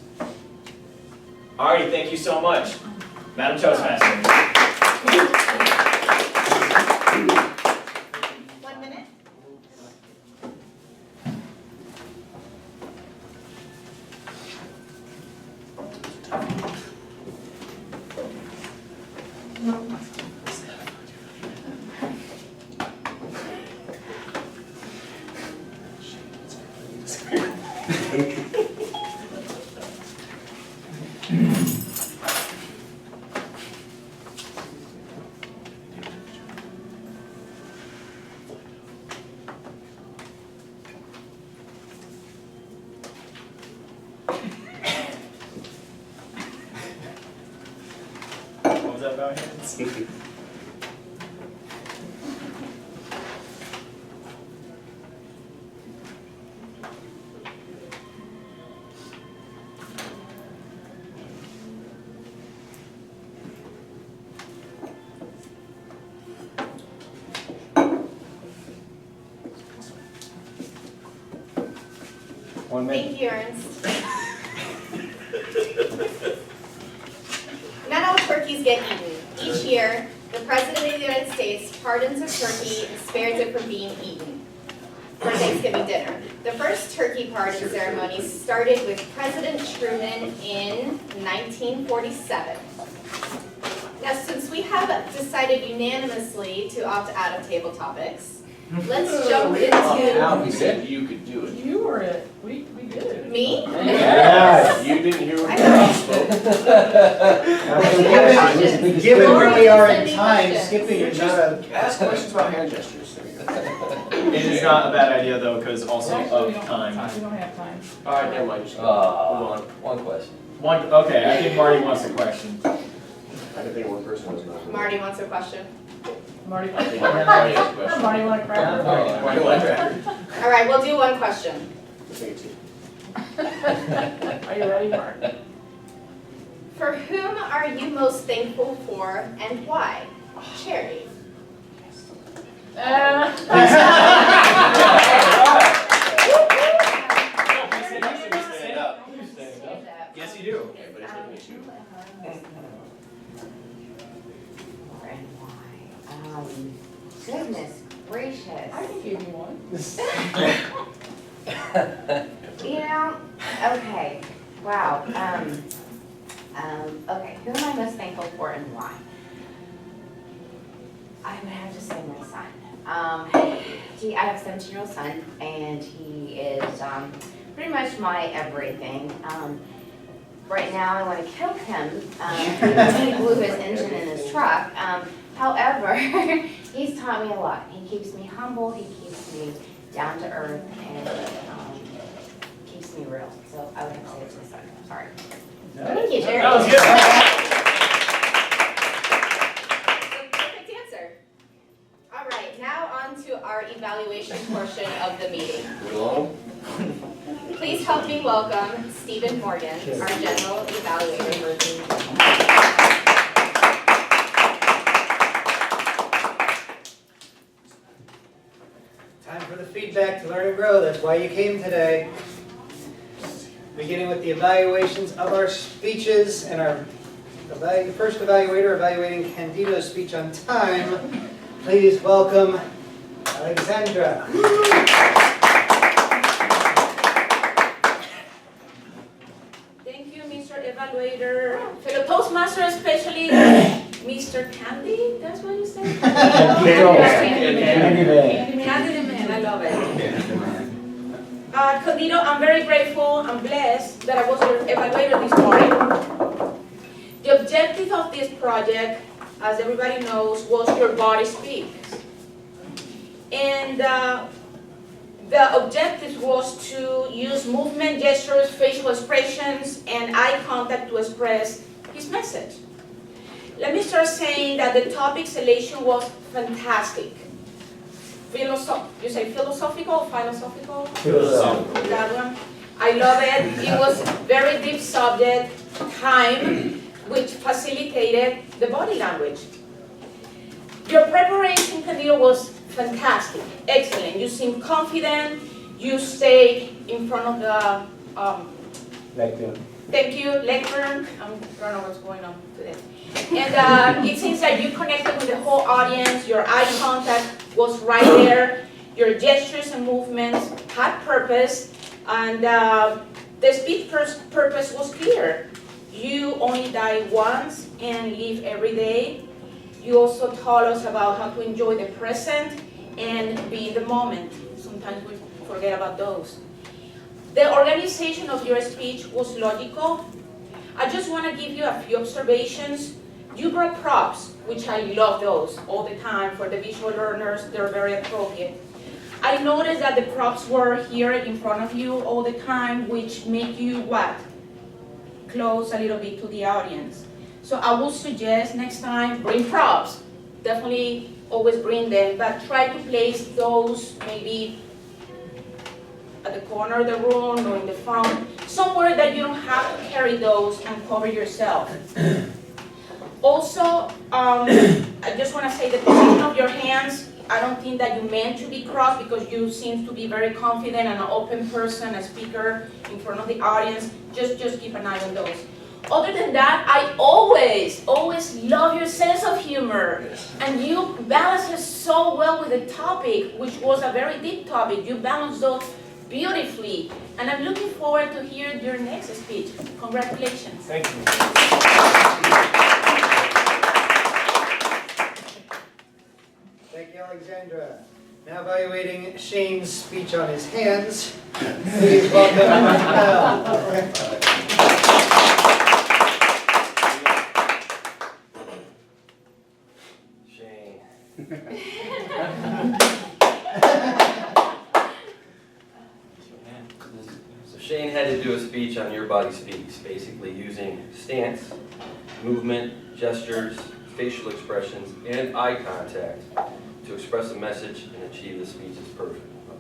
S8: Alrighty, thank you so much. Madam Toastmaster.
S3: 1 minute.
S8: What was that about hands?
S2: One minute.
S3: Thank you, Ernst. Not all turkeys get eaten. Each year, the President of the United States pardons a turkey and spares it from being eaten for Thanksgiving dinner. The first turkey pardon ceremony started with President Truman in 1947. Now, since we have decided unanimously to opt out of table topics, let's jump into
S4: We said you could do it.
S5: You were it. We did it.
S3: me.
S2: Yes.
S4: You didn't hear what
S3: I
S4: you spoke.
S2: Given
S3: where we are in
S2: time,
S3: skipping
S2: is not a.
S4: Ask questions about hand gestures. There you go.
S8: It is not a bad idea though, because also
S5: Actually, we
S8: of
S5: don't
S8: time.
S5: have time. We don't have time.
S4: Alright, never mind. Just move on.
S2: One question.
S8: Okay, I think Marty wants a question.
S4: I can think of one person who's not.
S3: Marty wants a question.
S5: Marty,
S4: I think Marty has a question.
S5: Marty, want a cracker?
S4: Marty, what? I
S3: All right, we'll do one question.
S4: think it's you.
S5: Are you ready, Mark?
S3: For whom are you most thankful for and why? Cherry.
S4: Stand up.
S8: Yes, you do.
S4: Okay, but it's looking at you.
S10: And why? Goodness gracious.
S5: I can give you one.
S10: You know, okay, wow. Okay, who am I most thankful for and why? I would have to say my son. I have a 17-year-old son, and he is pretty much my everything. Right now, I want to kill him. He blew his engine in his truck. However, he's taught me a lot. He keeps me humble. He keeps me down to earth, and keeps me real. So I would have to say it's my son. Sorry.
S3: Thank you, Cherry.
S8: That was good.
S3: Perfect answer. All right, now on to our evaluation portion of the meeting.
S4: Move along.
S3: Please help me welcome Stephen Morgan, our general evaluator.
S11: Time for the feedback to learn and grow. That's why you came today. Beginning with the evaluations of our speeches and our first evaluator evaluating Candido's speech on time. Please welcome Alexandra.
S1: Thank you, Mr. Evaluator. Fellow Toastmaster, especially Mr. Candy, that's what you said?
S2: Candido.
S1: Candy the man, I love it. Candido, I'm very grateful and blessed that I was your evaluator this morning. The objective of this project, as everybody knows, was Your Body Speaks. And the objective was to use movement, gestures, facial expressions, and eye contact to express his message. Let me start saying that the topic selection was fantastic. You say philosophical or philosophical?
S2: Philosophical.
S1: That one. I love it. It was very deep subject, time, which facilitated the body language.
S9: Your preparation, Candido, was fantastic, excellent. You seem confident. You stay in front of the,
S2: Lectern.
S9: thank you, lectern. I don't know what's going on today. And it seems like you connected with the whole audience. Your eye contact was right there. Your gestures and movements had purpose, and the speech purpose was clear. You only die once and live every day. You also taught us about how to enjoy the present and be in the moment. Sometimes we forget about those. The organization of your speech was logical. I just want to give you a few observations. You brought props, which I love those all the time for the visual learners. They're very appropriate. I noticed that the props were here in front of you all the time, which make you what? Close a little bit to the audience. So I would suggest next time, bring props. Definitely always bring them, but try to place those maybe at the corner of the room or in the front, somewhere that you don't have to carry those and cover yourself. Also, I just want to say the position of your hands, I don't think that you meant to be crossed because you seem to be very confident and an open person, a speaker in front of the audience. Just keep an eye on those. Other than that, I always love your sense of humor. And you balance it so well with the topic, which was a very deep topic. You balanced those beautifully. And I'm looking forward to hear your next speech. Congratulations.
S8: Thank you.
S11: Thank you, Alexandra. Now evaluating Shayne's speech on his hands. Please welcome
S12: So Shayne had to do a speech on Your Body Speaks, basically using stance, movement, gestures, facial expressions, and eye contact to express a message and achieve the speech's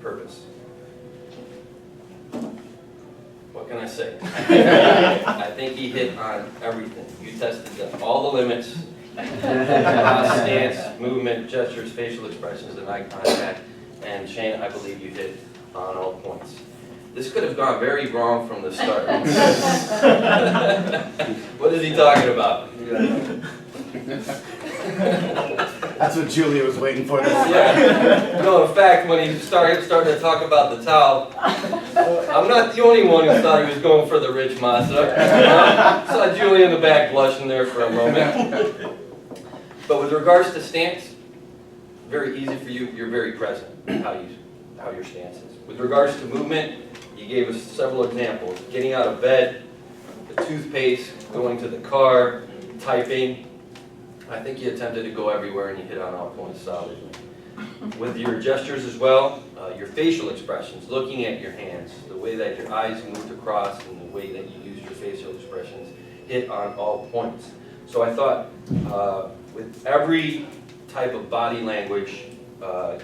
S12: purpose. What can I say? I think he hit on everything. You tested all the limits. Stance, movement, gestures, facial expressions, and eye contact. And Shayne, I believe you hit on all points. This could have gone very wrong from the start. What is he talking about?
S7: That's what Julia was waiting for.
S12: Yeah. No, in fact, when he started to talk about the towel, I'm not the only one who thought he was going for the rich masa. Saw Julia in the back blushing there for a moment. But with regards to stance, very easy for you. You're very present how your stance is. With regards to movement, you gave us several examples. Getting out of bed, the toothpaste, going to the car, typing. I think you attempted to go everywhere and you hit on all points solidly. With your gestures as well, your facial expressions, looking at your hands, the way that your eyes moved across and the way that you used your facial expressions, hit on all points. So I thought with every type of body language,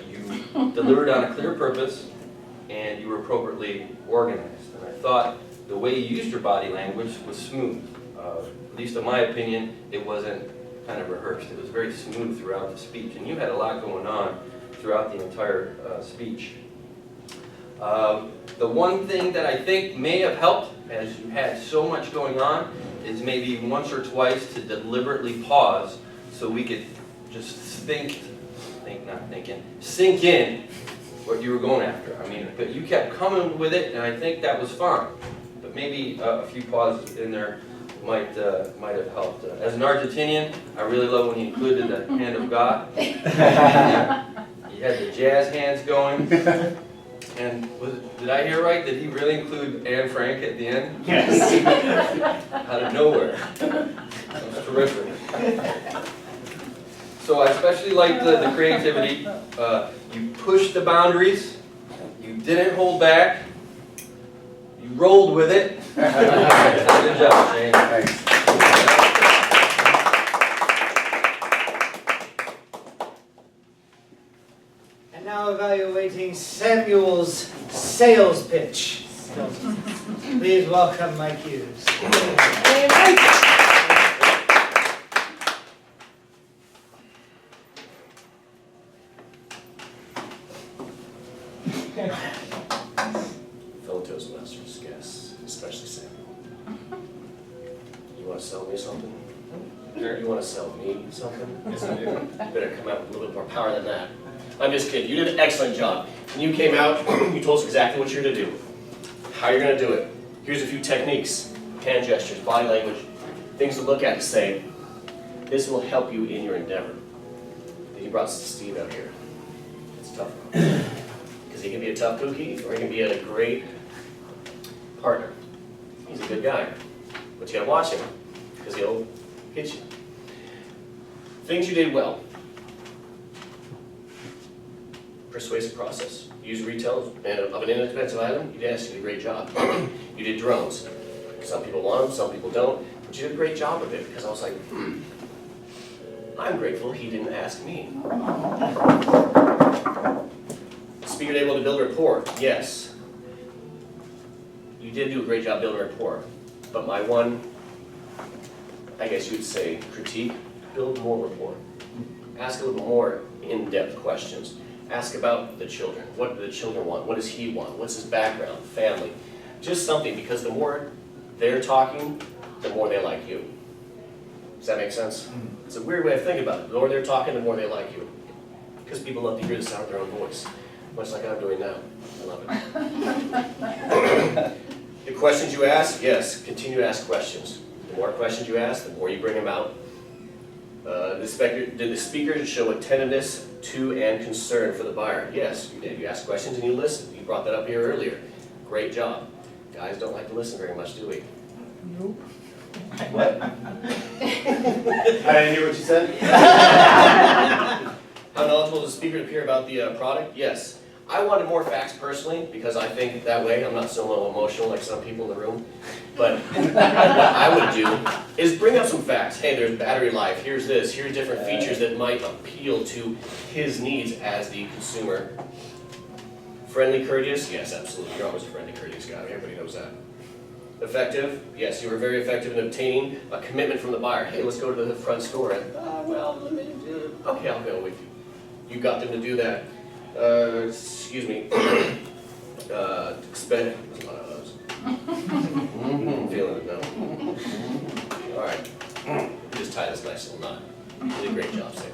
S12: you delivered on a clear purpose and you were appropriately organized. And I thought the way you used your body language was smooth. At least in my opinion, it wasn't kind of rehearsed. It was very smooth throughout the speech. And you had a lot going on throughout the entire speech. The one thing that I think may have helped, as you had so much going on, is maybe once or twice to deliberately pause so we could just sink in what you were going after. I mean, but you kept coming with it, and I think that was fine. But maybe a few pauses in there might have helped. As an Argentinian, I really love when he included the hand of God. He had the jazz hands going. And did I hear right? Did he really include Anne Frank at the end?
S7: Yes.
S12: Out of nowhere. That was terrific. So I especially liked the creativity. You pushed the boundaries. You didn't hold back. You rolled with it. Good job, Shayne.
S7: Thanks.
S11: And now evaluating Samuel's sales pitch. Please welcome Mike Hughes.
S4: Fellow Toastmasters, guests, especially Sam. You want to sell me something? Or you want to sell me something? You better come out with a little bit more power than that. I'm just kidding. You did an excellent job. When you came out, you told us exactly what you're going to do, how you're going to do it. Here's a few techniques, hand gestures, body language, things to look at to say, this will help you in your endeavor. Then you brought Steve out here. It's tough. Because he can be a tough cookie, or he can be a great partner. He's a good guy. But you gotta watch him, because he'll hit you. Things you did well. Persuasive process. Use retail of an inexpensive item. You did a great job. You did drones. Some people want them, some people don't. But you did a great job of it, because I was like, I'm grateful he didn't ask me. Speaker able to build rapport. Yes. You did do a great job building rapport. But my one, I guess you would say, critique, build more rapport. Ask a little more in-depth questions. Ask about the children. What do the children want? What does he want? What's his background, family? Just something, because the more they're talking, the more they like you. Does that make sense? It's a weird way of thinking about it. The more they're talking, the more they like you. Because people love to hear the sound of their own voice. Much like I'm doing now. I love it. The questions you ask, yes, continue to ask questions. The more questions you ask, the more you bring them out. Did the speaker show attentiveness to and concern for the buyer? Yes, you did. You asked questions and you listened. You brought that up here earlier. Great job. Guys don't like to listen very much, do we?
S11: Nope.
S7: What? I didn't hear what you said.
S4: How knowledgeable does the speaker appear about the product? Yes. I wanted more facts personally, because I think that way I'm not so emotional like some people in the room. But what I would do is bring up some facts. Hey, there's battery life, here's this, here's different features that might appeal to his needs as the consumer. Friendly, courteous? Yes, absolutely. You're always a friendly, courteous guy. Everybody knows that. Effective? Yes, you were very effective in obtaining a commitment from the buyer. Hey, let's go to the front store. And, okay, I'll go with you. You got them to do that. Excuse me. Expend. Feeling it now. All right. Just tie this nice little knot. You did a great job, Sam.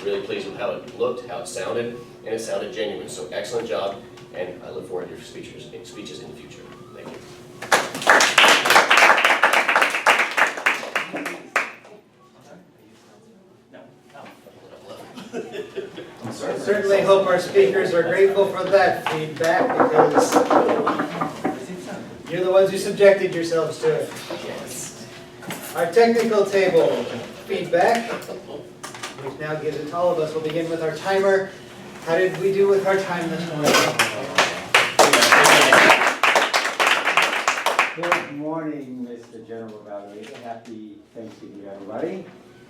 S4: Really pleased with how it looked, how it sounded, and it sounded genuine. So excellent job, and I look forward to your speeches in the future. Thank you.
S11: I certainly hope our speakers are grateful for that feedback, because you're the ones who subjected yourselves to it. Our technical table feedback, which now gives it to all of us. We'll begin with our timer. How did we do with our time this morning?
S2: Good morning, Mr. General Evaluator. Happy Thanksgiving, everybody.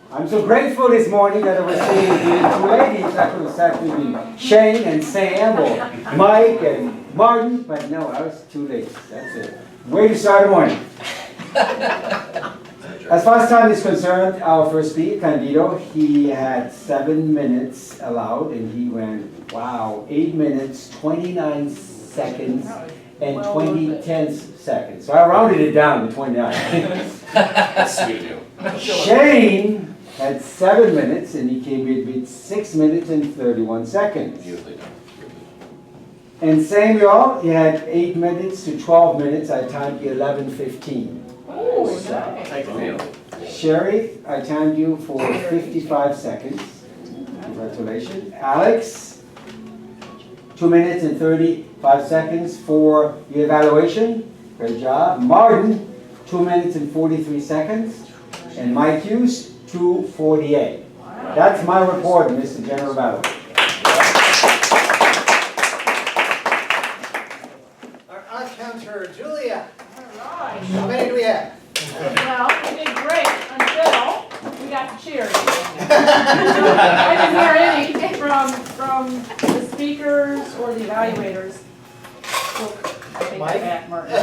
S2: I'm so grateful this morning that I was seeing the two ladies. I could have sat with Shayne and Sam or Mike and Martin, but no, I was too late. That's it. Way to start the morning. As far as time is concerned, our first speaker, Candido, he had 7 minutes allowed, and he went, wow, 8 minutes, 29 seconds, and 10 seconds. So I rounded it down to 29.
S4: That's sweet of you.
S2: Shayne had 7 minutes, and he came in with 6 minutes and 31 seconds.
S4: Beautifully done.
S2: And Samuel, he had 8 minutes to 12 minutes. I timed you 11:15.
S5: Oh, nice.
S4: Take the wheel.
S2: Sherry, I timed you for 55 seconds. Congratulations. Alex, 2 minutes and 35 seconds for the evaluation. Great job. Martin, 2 minutes and 43 seconds. And Mike Hughes, 2:48. That's my report, Mr. General Evaluator.
S11: Our odd counter, Julia.
S5: All right.
S11: How many do we have?
S5: Well, we did great until we got to cheers. I didn't hear any from the speakers or the evaluators. Well, I take that back, Martin.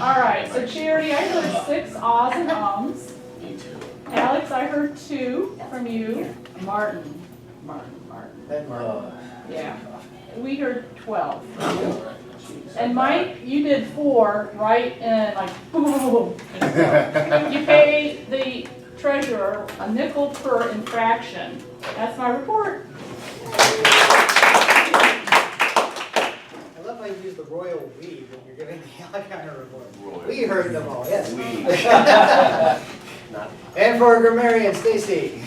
S5: All right, so Charity, I heard 6 ahs and ums.
S4: Me too.
S5: Alex, I heard 2 from you. Martin.
S11: Then Mark.
S5: Yeah. We heard 12. And Mike, you did 4, right? And like, boom, boom, boom, boom. You pay the treasurer a nickel per infraction. That's my report.
S11: I love how you use the royal we when you're giving the Alexandra report. We heard them all, yes. And for grammarian, Stacy.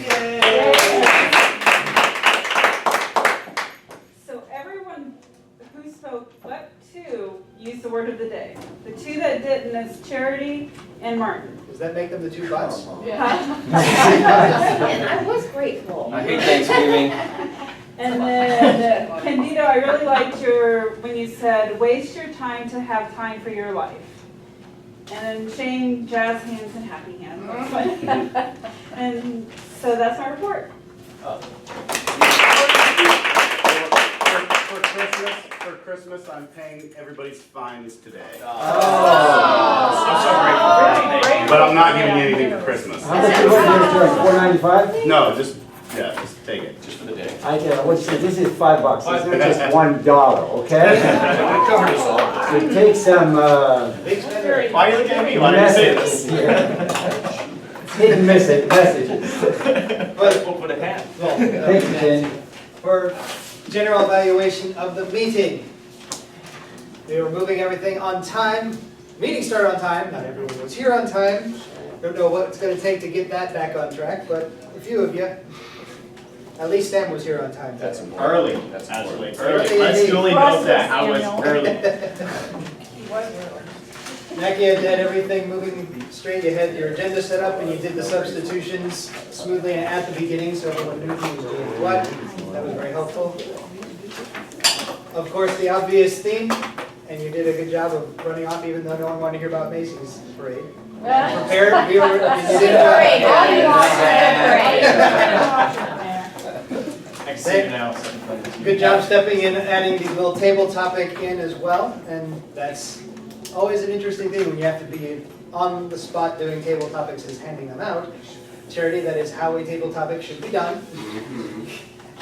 S1: So everyone who spoke but 2 used the word of the day. The 2 that didn't is Charity and Martin.
S11: Does that make them the 2 butts?
S5: Yeah.
S10: And I was grateful.
S12: I hate Thanksgiving.
S1: And then Candido, I really liked when you said, waste your time to have time for your life. And then Shayne, jazz hands and happy hands. And so that's my report.
S7: For Christmas, I'm paying everybody's fines today.
S8: I'm so grateful for that.
S7: But I'm not giving you anything for Christmas.
S2: How much you want to $4.95?
S7: No, just take it.
S4: Just for the day.
S2: I can, what's this is $5. This is just $1, okay?
S4: It covered us all.
S2: So take some,
S11: Big spender.
S7: Why are you looking at me? Why did you say this?
S2: Hidden messages.
S11: But
S8: We'll put a hat.
S2: Thank you, Shayne.
S11: for general evaluation of the meeting. We were moving everything on time. Meeting started on time. Not everyone was here on time. Don't know what it's going to take to get that back on track, but a few of you. At least Sam was here on time.
S4: That's important.
S7: Early.
S4: That's
S7: Absolutely.
S4: important.
S11: Early.
S7: Let's duly note that. I was
S5: Daniel.
S7: early.
S11: Mackie had everything moving straight. You had your agenda set up and you did the substitutions smoothly and at the beginning so everyone knew who was doing what. That was very helpful. Of course, the obvious theme, and you did a good job of running off even though no one wanted to hear about Macy's parade. Prepared, you did
S3: Parade.
S11: Good job stepping in, adding the little table topic in as well, and that's always an interesting thing when you have to be on the spot doing table topics is handing them out. Charity, that is how a table topic should be done.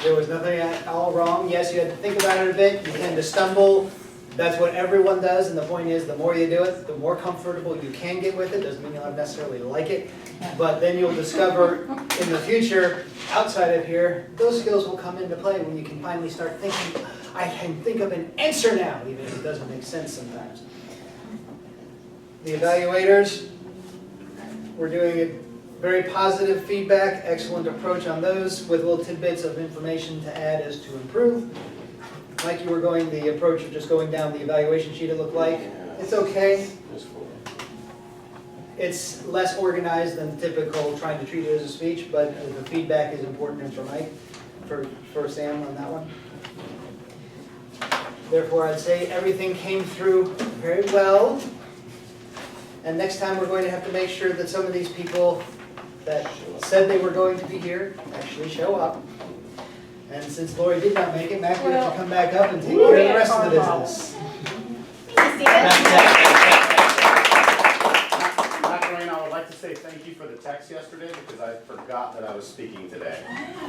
S11: There was nothing at all wrong. Yes, you had to think about it a bit. You tend to stumble. That's what everyone does, and the point is, the more you do it, the more comfortable you can get with it. Doesn't mean you'll necessarily like it, but then you'll discover in the future, outside of here, those skills will come into play when you can finally start thinking, I can think of an answer now, even if it doesn't make sense sometimes. The evaluators, we're doing a very positive feedback, excellent approach on those with little tidbits of information to add as to improve. Like you were going the approach of just going down the evaluation sheet, it looked like. It's okay. It's less organized than typical trying to treat it as a speech, but the feedback is important for Mike, for Sam on that one. Therefore, I'd say everything came through very well. And next time we're going to have to make sure that some of these people that said they were going to be here actually show up. And since Lori did not make it, Mac, we have to come back up and take care of the rest of the business.
S7: Macarena, I would like to say thank you for the text yesterday because I forgot that I was speaking today.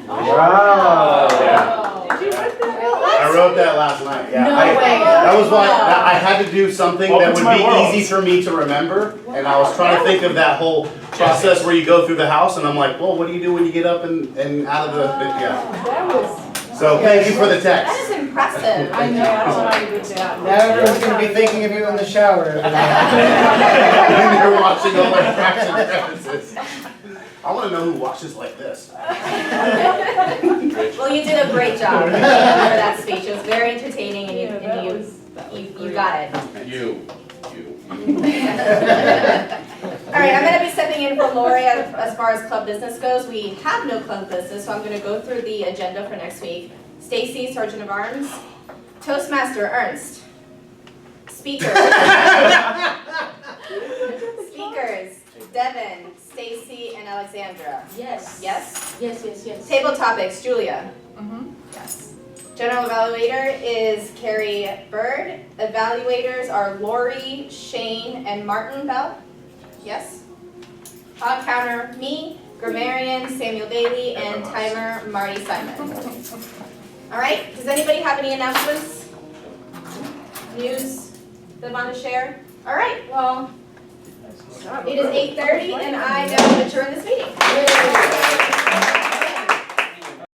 S2: Wow.
S7: Yeah.
S5: Did you write that?
S7: I wrote that last night. Yeah.
S3: No
S7: I,
S3: way.
S7: That was why I had to do something
S8: Welcome
S7: that
S8: to
S7: would
S8: my
S7: be
S8: world.
S7: easy for me to remember, and I was trying to think of that whole process where you go through the house, and I'm like, well, what do you do when you get up and out of the yeah?
S5: That was,
S7: So thank you for the
S3: That
S7: text.
S3: is impressive.
S5: I know, I don't know how you did that.
S11: Now everyone's going to be thinking of you in the shower.
S7: And you're watching all their fraction references. I want to know who watches like this.
S3: Well, you did a great job for that speech. It was very entertaining, and you got it.
S4: You.
S3: All right, I'm going to be stepping in for Lori as far as club business goes. We have no club business, so I'm going to go through the agenda for next week. Stacy, Sergeant of Arms. Toastmaster, Ernst. Speakers. Speakers, Devin, Stacy, and Alexandra.
S9: Yes.
S3: Yes?
S9: Yes, yes, yes.
S3: Table topics, Julia.
S5: Mhm.
S3: Yes. General evaluator is Carrie Bird. Evaluators are Lori, Shayne, and Martin Bell. Yes. On counter, me, grammarian, Samuel Bailey, and timer, Marty Simon. All right, does anybody have any announcements? News they want to share? All right, well, it is 8:30 and I now adjourn this meeting.